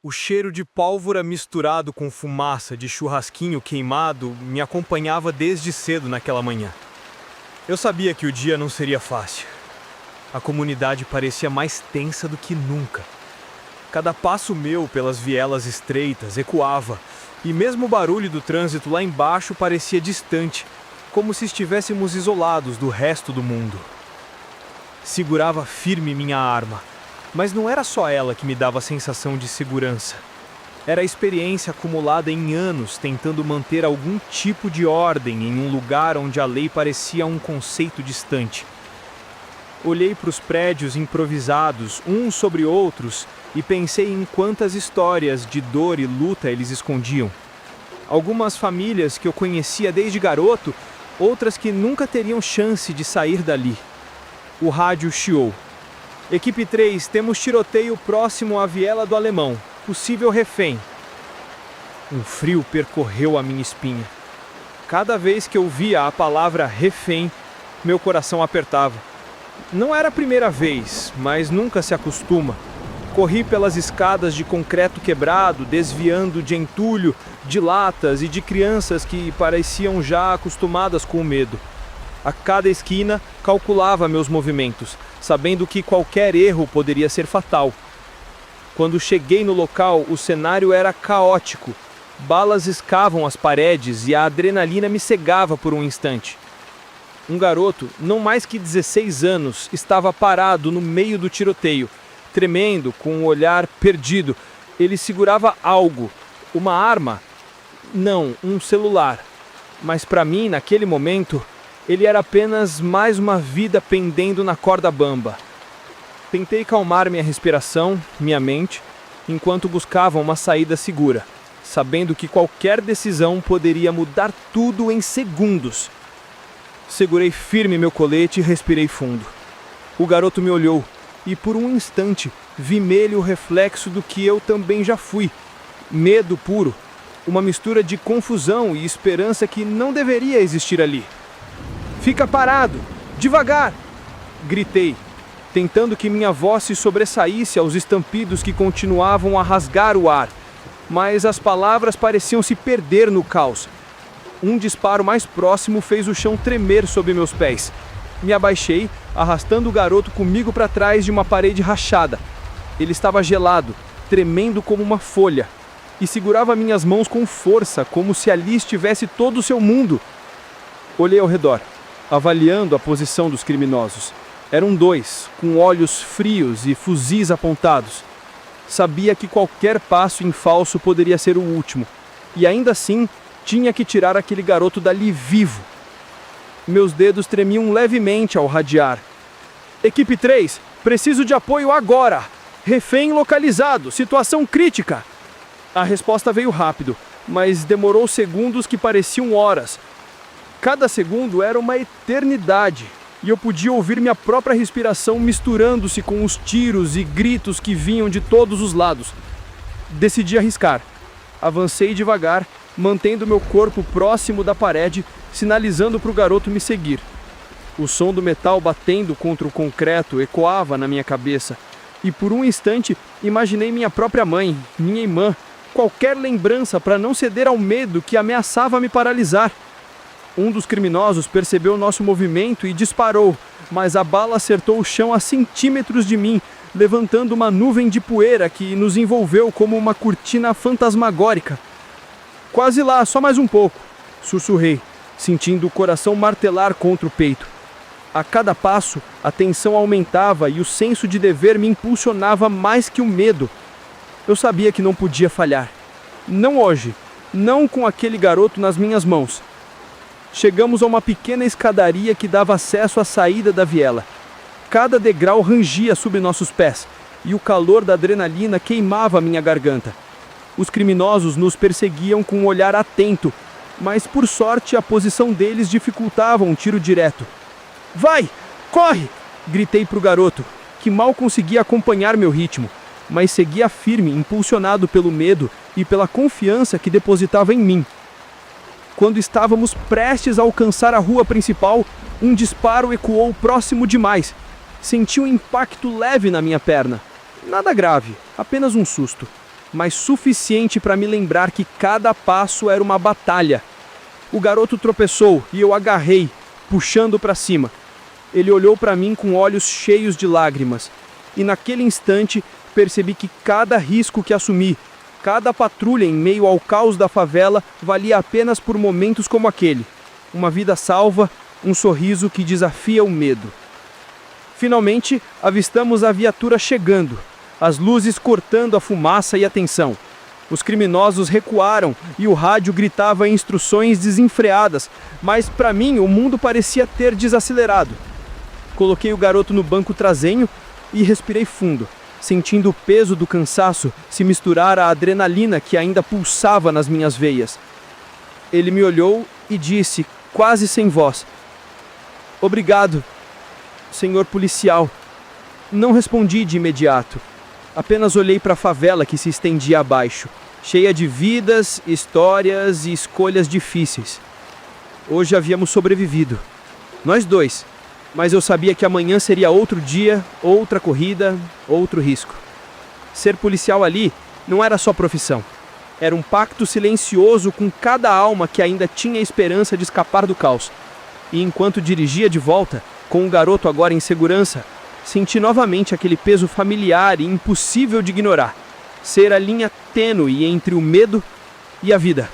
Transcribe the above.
O cheiro de pólvora misturado com fumaça de churrasquinho queimado me acompanhava desde cedo naquela manhã. Eu sabia que o dia não seria fácil. A comunidade parecia mais tensa do que nunca. Cada passo meu pelas vielas estreitas ecoava, e mesmo o barulho do trânsito lá embaixo parecia distante, como se estivéssemos isolados do resto do mundo. Segurava firme minha arma, mas não era só ela que me dava a sensação de segurança. Era a experiência acumulada em anos tentando manter algum tipo de ordem em um lugar onde a lei parecia um conceito distante. Olhei para os prédios improvisados, uns sobre outros, e pensei em quantas histórias de dor e luta eles escondiam. Algumas famílias que eu conhecia desde garoto, outras que nunca teriam chance de sair dali. O rádio chiou. Equipe 3, temos tiroteio próximo à viela do Alemão. Possível refém. Um frio percorreu a minha espinha. Cada vez que eu via a palavra refém, meu coração apertava. Não era a primeira vez, mas nunca se acostuma. Corri pelas escadas de concreto quebrado, desviando de entulho, de latas e de crianças que pareciam já acostumadas com o medo. A cada esquina, calculava meus movimentos, sabendo que qualquer erro poderia ser fatal. Quando cheguei no local, o cenário era caótico. Balas escavam as paredes e a adrenalina me cegava por um instante. Um garoto, não mais que 16 anos, estava parado no meio do tiroteio, tremendo, com um olhar perdido. Ele segurava algo. Uma arma? Não, um celular. Mas para mim, naquele momento, ele era apenas mais uma vida pendendo na corda bamba. Tentei calmar minha respiração, minha mente, enquanto buscava uma saída segura, sabendo que qualquer decisão poderia mudar tudo em segundos. Segurei firme meu colete e respirei fundo. O garoto me olhou e, por um instante, vi nele o reflexo do que eu também já fui. Medo puro, uma mistura de confusão e esperança que não deveria existir ali. "Fica parado! Devagar!" gritei, tentando que minha voz se sobressaísse aos estampidos que continuavam a rasgar o ar. Mas as palavras pareciam se perder no caos. Um disparo mais próximo fez o chão tremer sob meus pés. Me abaixei, arrastando o garoto comigo para trás de uma parede rachada. Ele estava gelado, tremendo como uma folha, e segurava minhas mãos com força, como se ali estivesse todo o seu mundo. Olhei ao redor, avaliando a posição dos criminosos. Eram dois, com olhos frios e fuzis apontados. Sabia que qualquer passo em falso poderia ser o último, e ainda assim tinha que tirar aquele garoto dali vivo. Meus dedos tremiam levemente ao radiar. "Equipe 3, preciso de apoio agora! Refém localizado, situação crítica!" A resposta veio rápido, mas demorou segundos que pareciam horas. Cada segundo era uma eternidade, e eu podia ouvir minha própria respiração misturando-se com os tiros e gritos que vinham de todos os lados. Decidi arriscar. Avancei devagar, mantendo meu corpo próximo da parede, sinalizando para o garoto me seguir. O som do metal batendo contra o concreto ecoava na minha cabeça, e por um instante imaginei minha própria mãe, minha irmã, qualquer lembrança para não ceder ao medo que ameaçava me paralisar. Um dos criminosos percebeu nosso movimento e disparou, mas a bala acertou o chão a centímetros de mim, levantando uma nuvem de poeira que nos envolveu como uma cortina fantasmagórica. "Quase lá, só mais um pouco", sussurrei, sentindo o coração martelar contra o peito. A cada passo, a tensão aumentava e o senso de dever me impulsionava mais que o medo. Eu sabia que não podia falhar. Não hoje, não com aquele garoto nas minhas mãos. Chegamos a uma pequena escadaria que dava acesso à saída da viela. Cada degrau rangia sob nossos pés, e o calor da adrenalina queimava minha garganta. Os criminosos nos perseguiam com um olhar atento, mas por sorte a posição deles dificultava um tiro direto. "Vai! Corre!" gritei para o garoto, que mal conseguia acompanhar meu ritmo, mas seguia firme, impulsionado pelo medo e pela confiança que depositava em mim. Quando estávamos prestes a alcançar a rua principal, um disparo ecoou próximo demais. Senti um impacto leve na minha perna. Nada grave, apenas um susto. mas suficiente para me lembrar que cada passo era uma batalha. O garoto tropeçou e eu agarrei, puxando para cima. Ele olhou para mim com olhos cheios de lágrimas, e naquele instante percebi que cada risco que assumi, cada patrulha em meio ao caos da favela valia apenas por momentos como aquele. Uma vida salva, um sorriso que desafia o medo. Finalmente, avistamos a viatura chegando, as luzes cortando a fumaça e a tensão. Os criminosos recuaram e o rádio gritava instruções desenfreadas, mas para mim o mundo parecia ter desacelerado. Coloquei o garoto no banco traseiro e respirei fundo, sentindo o peso do cansaço se misturar à adrenalina que ainda pulsava nas minhas veias. Ele me olhou e disse, quase sem voz: "Obrigado, senhor policial." Não respondi de imediato. Apenas olhei para a favela que se estendia abaixo, cheia de vidas, histórias e escolhas difíceis. Hoje havíamos sobrevivido. Nós dois. Mas eu sabia que amanhã seria outro dia, outra corrida, outro risco. Ser policial ali não era só profissão. Era um pacto silencioso com cada alma que ainda tinha esperança de escapar do caos. E enquanto dirigia de volta, com o garoto agora em segurança, senti novamente aquele peso familiar e impossível de ignorar. Ser a linha tênue entre o medo e a vida.